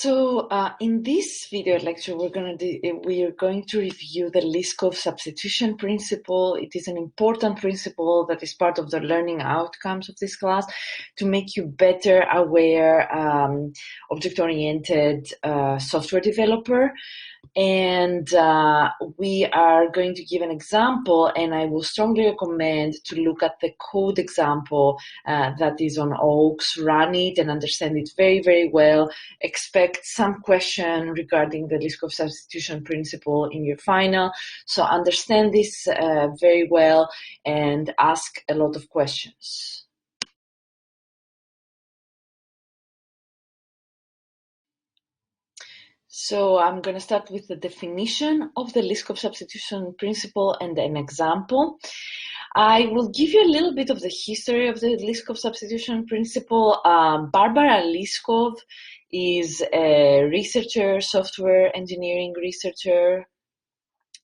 In this video lecture, we are going to review the Liskov substitution principle. It is an important principle that is part of the learning outcomes of this class to make you better aware object-oriented software developer. And we are going to give an example, and I will strongly recommend to look at the code example that is on OAKS, run it and understand it very, very well. Expect some question regarding the Liskov substitution principle in your final. So understand this very well and ask a lot of questions. So I'm going to start with the definition of the Liskov substitution principle and an example. I will give you a little bit of the history of the Liskov substitution principle. Barbara Liskov is a researcher, software engineering researcher,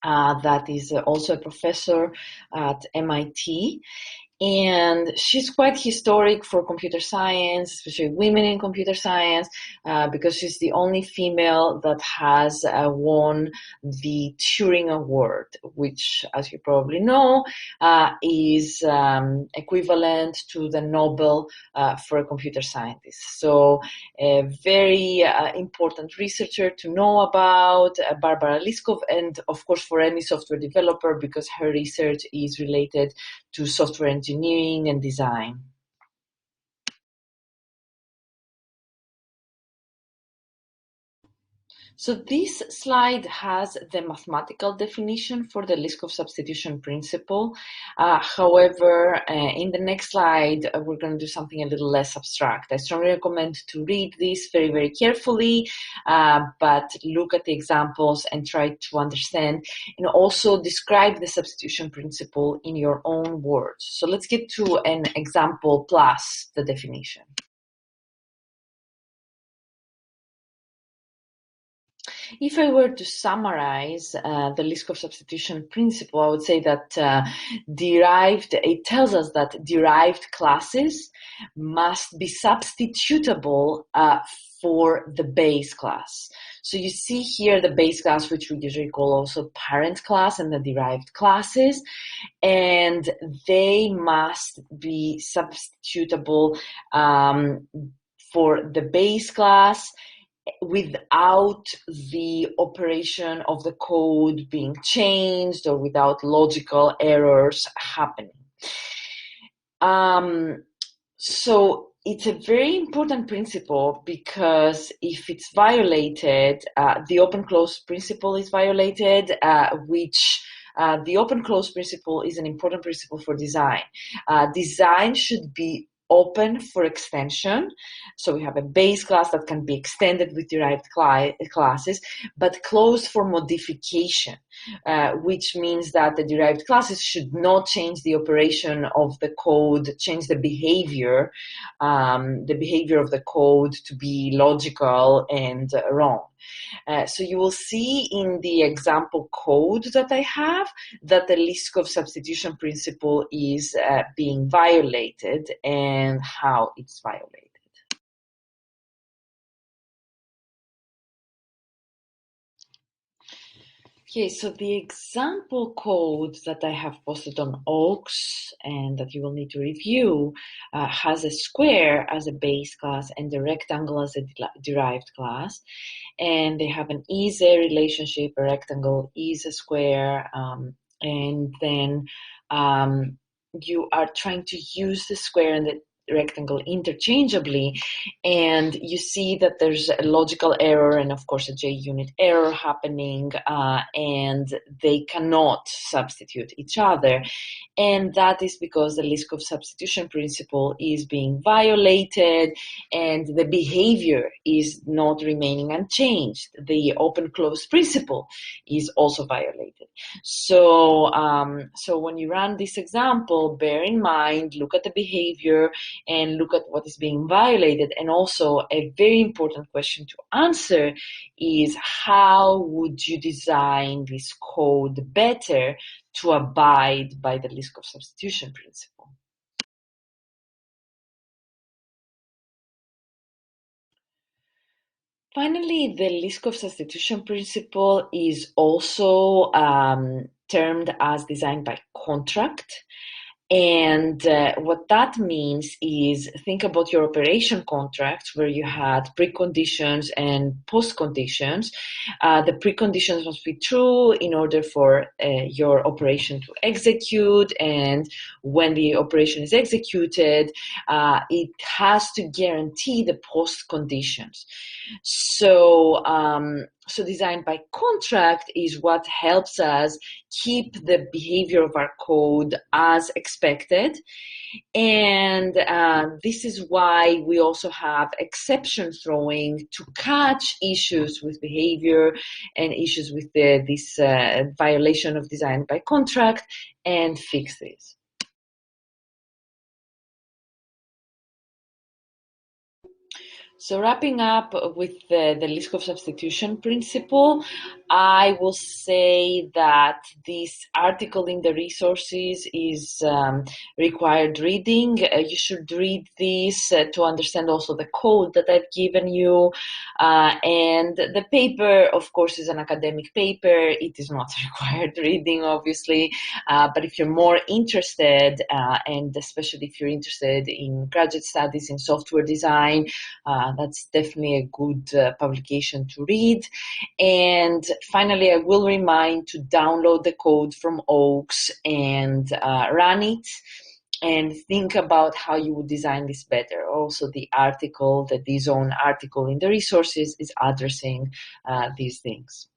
that is also a professor at MIT. And she's quite historic for computer science, especially women in computer science, because she's the only female that has won the Turing Award, which, as you probably know, is equivalent to the Nobel for a computer scientist. So a very important researcher to know about, Barbara Liskov, and of course for any software developer, because her research is related to software engineering and design. So this slide has the mathematical definition for the Liskov substitution principle. However, in the next slide, we're going to do something a little less abstract. I strongly recommend to read this very, very carefully, but look at the examples and try to understand, and also describe the substitution principle in your own words. So let's get to an example plus the definition. If I were to summarize the Liskov substitution principle, I would say that it tells us that derived classes must be substitutable for the base class. So you see here the base class, which we usually call also parent class, and the derived classes, and they must be substitutable for the base class without the operation of the code being changed or without logical errors happening. So it's a very important principle, because if it's violated, the open-close principle is violated, which the open-close principle is an important principle for design. Design should be open for extension. So we have a base class that can be extended with derived classes, but closed for modification, which means that the derived classes should not change the operation of the code, change the behavior of the code to be logical and wrong. So you will see in the example code that I have that the Liskov substitution principle is being violated and how it's violated. Okay, so the example code that I have posted on OAKS and that you will need to review has a square as a base class and a rectangle as a derived class. And they have an is-a relationship, a rectangle is a square, and then you are trying to use the square and the rectangle interchangeably, and you see that there's a logical error and of course a JUnit error happening, and they cannot substitute each other, and that is because the Liskov substitution principle is being violated and the behavior is not remaining unchanged. The open-close principle is also violated. So when you run this example, bear in mind, look at the behavior and look at what is being violated. And also a very important question to answer is, how would you design this code better to abide by the Liskov substitution principle? Finally, the Liskov substitution principle is also termed as design by contract. And what that means is think about your operation contracts where you had preconditions and post-conditions. The preconditions must be true in order for your operation to execute, and when the operation is executed, it has to guarantee the post-conditions. So design by contract is what helps us keep the behavior of our code as expected. And this is why we also have exception throwing to catch issues with behavior and issues with this violation of design by contract and fix this. So wrapping up with the Liskov substitution principle, I will say that this article in the resources is required reading. You should read this to understand also the code that I've given you. And the paper, of course, is an academic paper. It is not required reading, obviously. But if you're more interested, and especially if you're interested in graduate studies in software design, that's definitely a good publication to read. And finally, I will remind to download the code from Oaks and run it and think about how you would design this better. Also, the article, the DZone article in the resources is addressing these things.